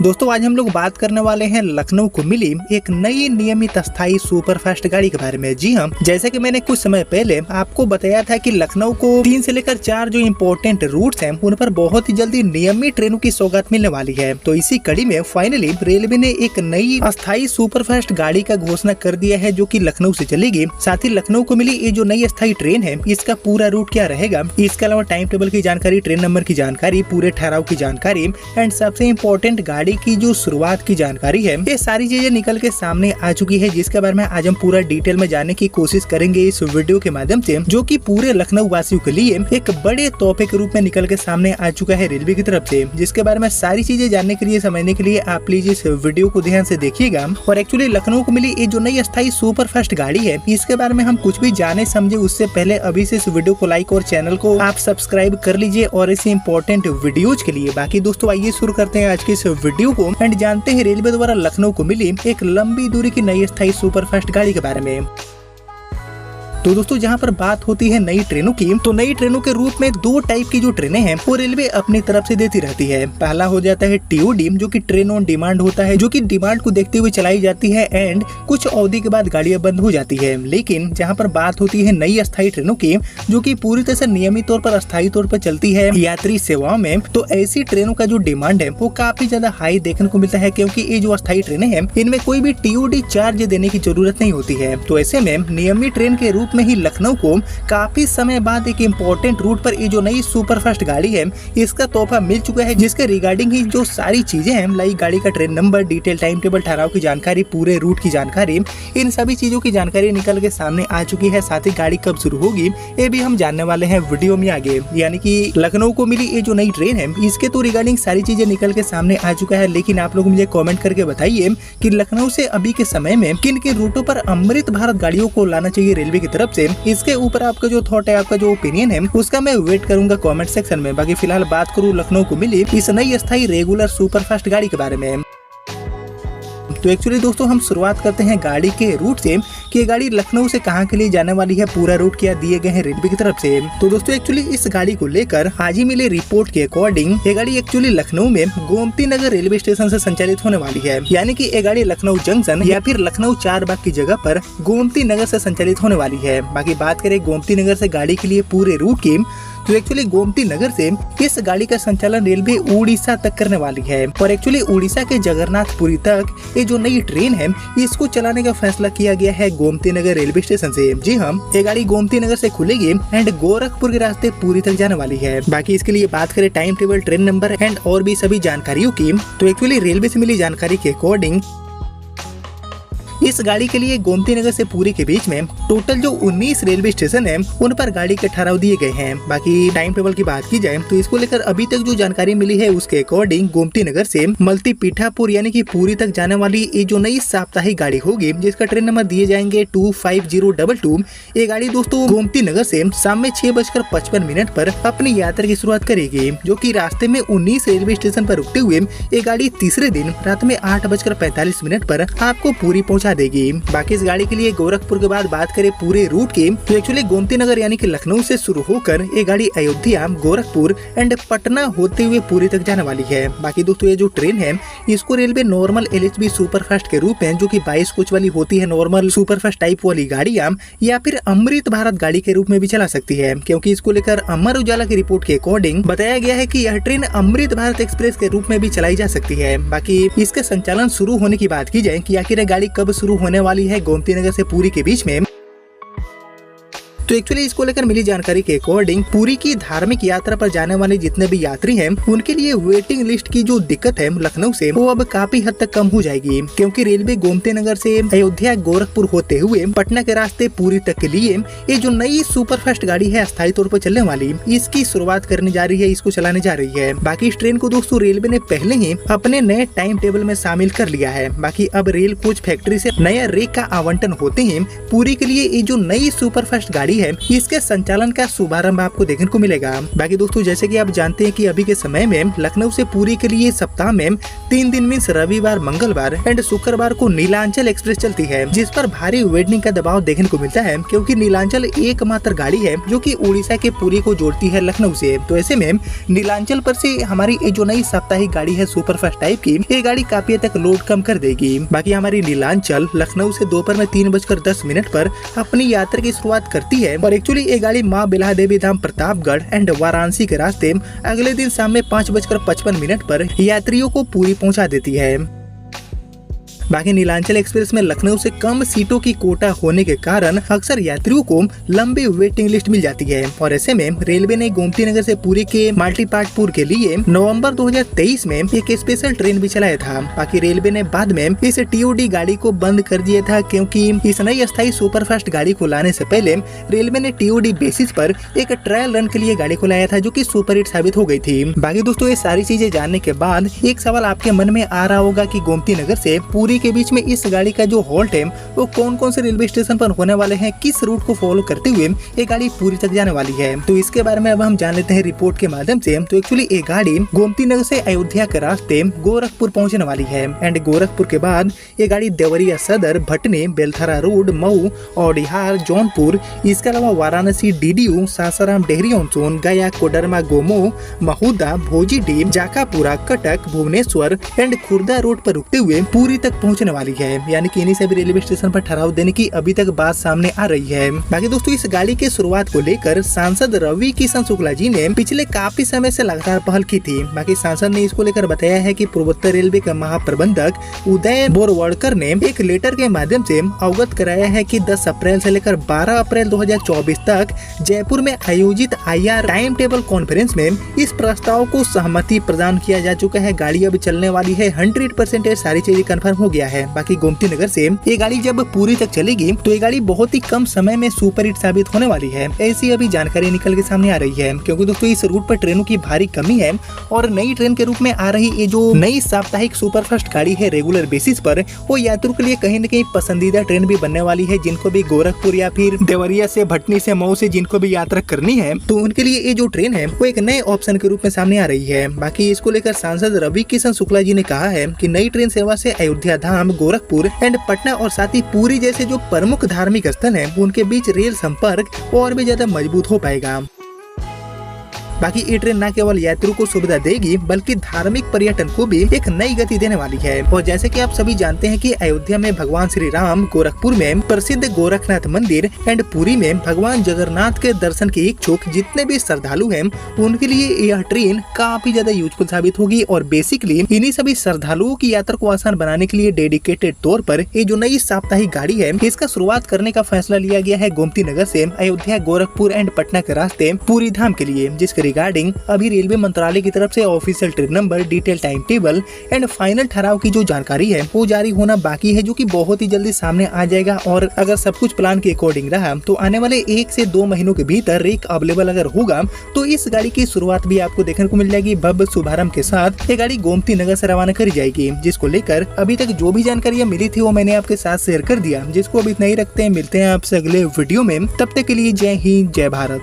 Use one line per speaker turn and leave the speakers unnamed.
दोस्तों आज हम लोग बात करने वाले हैं लखनऊ को मिली एक नई नियमित अस्थायी सुपरफास्ट गाड़ी के बारे में। जी हाँ, जैसे कि मैंने कुछ समय पहले आपको बताया था कि लखनऊ को 3 से लेकर 4 जो इम्पोर्टेंट रूट्स हैं उन पर बहुत ही जल्दी नियमित ट्रेनों की सौगात मिलने वाली है। तो इसी कड़ी में फाइनली रेलवे ने एक नई अस्थायी सुपरफास्ट गाड़ी का घोषणा कर दिया है जो कि लखनऊ से चलेगी। साथ ही लखनऊ को मिली ये जो नई अस्थायी ट्रेन है इसका पूरा रूट क्या रहेगा, इसके अलावा टाइम टेबल की जानकारी, ट्रेन नंबर की जानकारी, पूरे ठहराव की जानकारी एंड सबसे इम्पोर्टेंट गाड़ी की जो शुरुआत की जानकारी है, ये सारी चीजें निकल के सामने आ चुकी है, जिसके बारे में आज हम पूरा डिटेल में जानने की कोशिश करेंगे इस वीडियो के माध्यम से, जो कि पूरे लखनऊ वासियों के लिए एक बड़े तोहफे के रूप में निकल के सामने आ चुका है रेलवे की तरफ से। जिसके बारे में सारी चीजें जानने के लिए, समझने के लिए आप प्लीज इस वीडियो को ध्यान से देखिएगा। और एक्चुअली लखनऊ को मिली ये जो नई अस्थायी सुपरफास्ट गाड़ी है इसके बारे में हम कुछ भी जाने समझे उससे पहले अभी से इस वीडियो को लाइक और चैनल को आप सब्सक्राइब कर लीजिए और ऐसे इंपॉर्टेंट वीडियोज के लिए। बाकी दोस्तों आइए शुरू करते हैं आज के इस वीडियो को एंड जानते हैं रेलवे द्वारा लखनऊ को मिली एक लंबी दूरी की नई अस्थायी सुपरफास्ट गाड़ी के बारे में। तो दोस्तों जहाँ पर बात होती है नई ट्रेनों की, तो नई ट्रेनों के रूप में 2 टाइप की जो ट्रेनें हैं वो रेलवे अपनी तरफ से देती रहती है। पहला हो जाता है टीओडी जो कि ट्रेन ऑन डिमांड होता है, जो कि डिमांड को देखते हुए चलाई जाती है एंड कुछ अवधि के बाद गाड़ियां बंद हो जाती है। लेकिन जहाँ पर बात होती है नई अस्थायी ट्रेनों की, जो कि पूरी तरह से नियमित तौर पर अस्थायी तौर पर चलती है यात्री सेवाओं में, तो ऐसी ट्रेनों का जो डिमांड है वो काफी ज्यादा हाई देखने को मिलता है, क्योंकि ये जो अस्थायी ट्रेनें हैं इनमें कोई भी टीओडी चार्ज देने की जरूरत नहीं होती है। तो ऐसे में नियमित ट्रेन के रूप में ही लखनऊ को काफी समय बाद एक इम्पोर्टेंट रूट पर ये जो नई सुपरफास्ट गाड़ी है इसका तोहफा मिल चुका है, जिसके रिगार्डिंग ही जो सारी चीजें हैं लाइक गाड़ी का train number, detail, time table, ठहराव की जानकारी, पूरे रूट की जानकारी, इन सभी चीजों की जानकारी निकल के सामने आ चुकी है। साथ ही गाड़ी कब शुरू होगी ये भी हम जानने वाले हैं वीडियो में आगे। यानी कि लखनऊ को मिली ये जो नई ट्रेन है इसके तो रिगार्डिंग सारी चीजें निकल के सामने आ चुका है। लेकिन आप लोग मुझे कॉमेंट करके बताइए कि लखनऊ से अभी के समय में किन किन रूटों पर अमृत भारत गाड़ियों को लाना चाहिए रेलवे की तरफ से। इसके ऊपर आपका जो थॉट है, आपका जो ओपिनियन है उसका मैं वेट करूंगा कमेंट सेक्शन में। बाकी फिलहाल बात करूं लखनऊ को मिली इस नई अस्थायी रेगुलर सुपरफास्ट गाड़ी के बारे में। तो एक्चुअली दोस्तों हम शुरुआत करते हैं गाड़ी के रूट से कि ये गाड़ी लखनऊ से कहां के लिए जाने वाली है, पूरा रूट क्या दिए गए हैं रेलवे की तरफ से। तो दोस्तों एक्चुअली इस गाड़ी को लेकर आज ही मिले रिपोर्ट के अकॉर्डिंग ये गाड़ी एक्चुअली लखनऊ में गोमती नगर रेलवे स्टेशन से संचालित होने वाली है। यानी कि ये गाड़ी लखनऊ जंक्शन या फिर लखनऊ चारबाग की जगह पर गोमती नगर से संचालित होने वाली है। बाकी बात करें गोमती नगर से गाड़ी के लिए पूरे रूट की, तो एक्चुअली गोमती नगर से इस गाड़ी का संचालन रेलवे उड़ीसा तक करने वाली है। और एक्चुअली उड़ीसा के जगन्नाथपुरी तक ये जो नई ट्रेन है इसको चलाने का फैसला किया गया है गोमती नगर रेलवे स्टेशन से। जी हाँ, ये गाड़ी गोमती नगर से खुलेगी एंड गोरखपुर के रास्ते पुरी तक जाने वाली है। बाकी इसके लिए बात करें time table, train number and और भी सभी जानकारियों की, तो एक्चुअली रेलवे से मिली जानकारी के अकॉर्डिंग इस गाड़ी के लिए गोमती नगर से पुरी के बीच में टोटल जो 19 रेलवे स्टेशन है उन पर गाड़ी के ठहराव दिए गए हैं। बाकी टाइम टेबल की बात की जाए तो इसको लेकर अभी तक जो जानकारी मिली है उसके अकॉर्डिंग गोमती नगर से मल्टी पीठापुर यानी कि पुरी तक जाने वाली ये जो नई साप्ताहिक गाड़ी होगी जिसका ट्रेन नंबर दिए जाएंगे 25022। ये गाड़ी दोस्तों गोमती नगर से शाम में 6:55 पर अपनी यात्रा की शुरुआत करेगी, जो की रास्ते में 19 रेलवे स्टेशन पर रुकते हुए ये गाड़ी तीसरे दिन रात में 8:45 पर आपको पूरी पहुँचा देगी। बाकी इस गाड़ी के लिए गोरखपुर के बाद बात करें पूरे रूट की, तो एक्चुअली गोमती नगर यानी कि लखनऊ से शुरू होकर ये गाड़ी अयोध्या, गोरखपुर एंड पटना होते हुए पुरी तक जाने वाली है। बाकी दोस्तों ये जो ट्रेन है इसको रेलवे नॉर्मल LHB सुपरफास्ट के रूप में, जो कि 22 कोच वाली होती है नॉर्मल सुपरफास्ट टाइप वाली गाड़ियां, या फिर अमृत भारत गाड़ी के रूप में भी चला सकती है, क्योंकि इसको लेकर अमर उजाला की रिपोर्ट के अकॉर्डिंग बताया गया है कि यह ट्रेन अमृत भारत एक्सप्रेस के रूप में भी चलाई जा सकती है। बाकी इसका संचालन शुरू होने की बात की जाए कि आखिर गाड़ी कब शुरू होने वाली है गोमती नगर से पुरी के बीच में, तो एक्चुअली इसको लेकर मिली जानकारी के अकॉर्डिंग पुरी की धार्मिक यात्रा पर जाने वाले जितने भी यात्री हैं उनके लिए वेटिंग लिस्ट की जो दिक्कत है लखनऊ से वो अब काफी हद तक कम हो जाएगी, क्योंकि रेलवे गोमती नगर से अयोध्या, गोरखपुर होते हुए पटना के रास्ते पुरी तक के लिए ये जो नई सुपरफास्ट गाड़ी है अस्थायी तौर पर चलने वाली इसकी शुरुआत करने जा रही है, इसको चलाने जा रही है। बाकी इस ट्रेन को दोस्तों रेलवे ने पहले ही अपने नए टाइम टेबल में शामिल कर लिया है। बाकी अब रेल कोच फैक्ट्री से नया रेक का आवंटन होते ही पुरी के लिए ये जो नई सुपरफास्ट गाड़ी है इसके संचालन का शुभारंभ आपको देखने को मिलेगा। बाकी दोस्तों जैसे कि आप जानते हैं कि अभी के समय में लखनऊ से पुरी के लिए सप्ताह में 3 दिन मीन्स रविवार, मंगलवार एंड शुक्रवार को नीलांचल एक्सप्रेस चलती है, जिस पर भारी वेटिंग का दबाव देखने को मिलता है, क्योंकि नीलांचल एकमात्र गाड़ी है जो कि उड़ीसा के पुरी को जोड़ती है लखनऊ से। तो ऐसे में नीलांचल पर से हमारी ये जो नई साप्ताहिक गाड़ी है सुपरफास्ट टाइप की, ये गाड़ी काफी हद तक लोड कम कर देगी। बाकी हमारी नीलांचल लखनऊ से दोपहर में 3:10 पर अपनी यात्रा की शुरुआत करती है और एक्चुअली ये गाड़ी माँ बिल्हा देवी धाम, प्रतापगढ़ एंड वाराणसी के रास्ते अगले दिन शाम में 5:55 पर यात्रियों को पूरी पहुंचा देती है। बाकी नीलांचल एक्सप्रेस में लखनऊ से कम सीटों की कोटा होने के कारण अक्सर यात्रियों को लंबी वेटिंग लिस्ट मिल जाती है और ऐसे में रेलवे ने गोमती नगर से पुरी के मल्टीपार्टपुर के लिए नवंबर 2023 में एक स्पेशल ट्रेन भी चलाया था। बाकी रेलवे ने बाद में इस टीओडी गाड़ी को बंद कर दिया था, क्योंकि इस नई अस्थायी सुपरफास्ट गाड़ी को लाने से पहले रेलवे ने टीओडी बेसिस पर एक ट्रायल रन के लिए गाड़ी को लाया था, जो की सुपरहिट साबित हो गई थी। बाकी दोस्तों ये सारी चीजें जानने के बाद एक सवाल आपके मन में आ रहा होगा कि गोमती नगर से पुरी के बीच में इस गाड़ी का जो हॉल्ट है वो कौन कौन से रेलवे स्टेशन पर होने वाले हैं, किस रूट को फॉलो करते हुए ये गाड़ी पुरी तक जाने वाली है। तो इसके बारे में अब हम जान लेते हैं रिपोर्ट के माध्यम से। तो एक्चुअली ये गाड़ी गोमती नगर से अयोध्या के रास्ते गोरखपुर पहुंचने वाली है एंड गोरखपुर के बाद ये गाड़ी देवरिया सदर, भटनी, बेलथरा रोड, मऊ, औडिहार, जौनपुर, इसके अलावा वाराणसी, डीडीयू, सासाराम, डेहरी ऑन, गया, कोडरमा, गोमो, महुदा, भोजीडीह, जाकापुरा, कटक, भुवनेश्वर एंड खुर्दा रोड पर रुकते हुए पुरी तक पहुंचने वाली है। यानी कि इन्हीं सभी रेलवे स्टेशन पर ठहराव देने की अभी तक बात सामने आ रही है। बाकी दोस्तों इस गाड़ी के शुरुआत को लेकर सांसद रवि किशन शुक्ला जी ने पिछले काफी समय से लगातार पहल की थी। बाकी सांसद ने इसको लेकर बताया है कि पूर्वोत्तर रेलवे के महाप्रबंधक उदय बोरवड़कर ने एक लेटर के माध्यम से अवगत कराया है कि 10 अप्रैल से लेकर 12 अप्रैल 2024 तक जयपुर में आयोजित IR टाइम टेबल कॉन्फ्रेंस में इस प्रस्ताव को सहमति प्रदान किया जा चुका है। गाड़ी अब चलने वाली है, 100% सारी चीजें कंफर्म हो गया है। बाकी गोमती नगर से ये गाड़ी जब पुरी तक चलेगी तो ये गाड़ी बहुत ही कम समय में सुपरहिट साबित होने वाली है, ऐसी अभी जानकारी निकल के सामने आ रही है। क्योंकि दोस्तों इस रूट पर ट्रेनों की भारी कमी है और नई ट्रेन के रूप में आ रही ये जो नई साप्ताहिक सुपरफास्ट गाड़ी है रेगुलर बेसिस पर, वो यात्रियों के लिए कहीं न कहीं पसंदीदा ट्रेन भी बनने वाली है। जिनको भी गोरखपुर या फिर देवरिया से, भटनी से, मऊ से जिनको भी यात्रा करनी है तो उनके लिए ये जो ट्रेन है वो एक नए ऑप्शन के रूप में सामने आ रही है। बाकी इसको लेकर सांसद रवि किशन शुक्ला जी ने कहा है कि नई ट्रेन सेवा से अयोध्या धाम, गोरखपुर एंड पटना और साथ ही पुरी जैसे जो प्रमुख धार्मिक स्थल हैं उनके बीच रेल संपर्क और भी ज्यादा मजबूत हो पाएगा। बाकी ये ट्रेन न केवल यात्रियों को सुविधा देगी बल्कि धार्मिक पर्यटन को भी एक नई गति देने वाली है। और जैसे कि आप सभी जानते हैं कि अयोध्या में भगवान श्री राम, गोरखपुर में प्रसिद्ध गोरखनाथ मंदिर एंड पुरी में भगवान जगन्नाथ के दर्शन के इच्छुक जितने भी श्रद्धालु हैं उनके लिए यह ट्रेन काफी ज्यादा यूजफुल साबित होगी। और बेसिकली इन्हीं सभी श्रद्धालुओं की यात्रा को आसान बनाने के लिए डेडिकेटेड तौर पर ये जो नई साप्ताहिक गाड़ी है इसका शुरुआत करने का फैसला लिया गया है गोमती नगर से अयोध्या, गोरखपुर एंड पटना के रास्ते पुरी धाम के लिए, जिसके रिगार्डिंग अभी रेलवे मंत्रालय की तरफ से official train number, detail time table and final ठहराव की जो जानकारी है वो जारी होना बाकी है, जो कि बहुत ही जल्दी सामने आ जाएगा। और अगर सब कुछ प्लान के अकॉर्डिंग रहा तो आने वाले 1 से 2 महीनों के भीतर एक अवेलेबल अगर होगा तो इस गाड़ी की शुरुआत भी आपको देखने को मिल जाएगी। भव्य शुभारंभ के साथ ये गाड़ी गोमती नगर से रवाना करी जाएगी, जिसको लेकर अभी तक जो भी जानकारियां मिली थी वो मैंने आपके साथ शेयर कर दिया। जिसको अभी नहीं रखते हैं, मिलते हैं आपसे अगले वीडियो में। तब तक के लिए जय हिंद, जय भारत।